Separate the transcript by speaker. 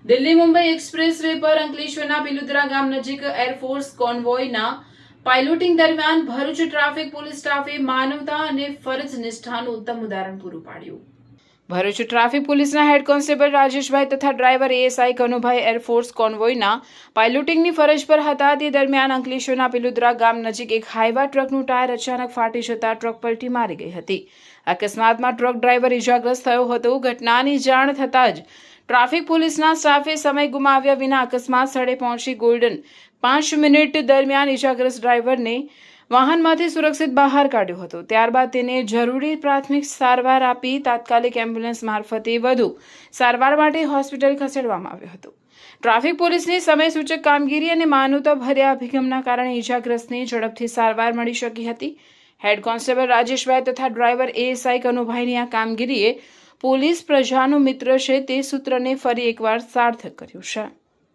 Speaker 1: Delhi Mumbai express way પર અંકલેશ્વરના પિલુદ્રા ગામ નજીક એરફોર્સ કોન્વોયના પાયલોટિંગ દરમિયાન ભરૂચ ટ્રાફિક પોલીસ સ્ટાફે માનવતા અને ફરજ નિષ્ઠાનું ઉત્તમ ઉદાહરણ પૂરું પાડ્યું. ભરૂચ ટ્રાફિક પોલીસના હેડ કોન્સ્ટેબલ રાજેશભાઈ તથા ડ્રાઈવર એએસઆઈ કનુભાઈ એરફોર્સ કોન્વોયના પાયલોટિંગની ફરજ પર હતા. તે દરમિયાન અંકલેશ્વરના પિલુદ્રા ગામ નજીક એક હાઈવા ટ્રકનું ટાયર અચાનક ફાટી જતા ટ્રક પલટી મારી ગઈ હતી. અકસ્માતમાં ટ્રક ડ્રાઈવર ઇજાગ્રસ્ત થયો હતો. ઘટનાની જાણ થતાં જ ટ્રાફિક પોલીસના સ્ટાફે સમય ગુમાવ્યા વિના અકસ્માત સ્થળે પહોંચી ગોલ્ડન 5 મિનિટ દરમિયાન ઇજાગ્રસ્ત ડ્રાઈવરને વાહનમાંથી સુરક્ષિત બહાર કાઢ્યો હતો. ત્યારબાદ તેને જરૂરી પ્રાથમિક સારવાર આપી તાત્કાલિક એમ્બ્યુલન્સ મારફતે વધુ સારવાર માટે હોસ્પિટલ ખસેડવામાં આવ્યો હતો. ટ્રાફિક પોલીસની સમયસૂચક કામગીરી અને માનવતાભર્યા અભિગમના કારણે ઇજાગ્રસ્તને ઝડપથી સારવાર મળી શકી હતી. હેડ કોન્સ્ટેબલ રાજેશભાઈ તથા ડ્રાઈવર એએસઆઈ કનુભાઈની આ કામગીરીએ પોલીસ પ્રજાનો મિત્ર છે તે સૂત્રને ફરી એકવાર સાર્થક કર્યું છે.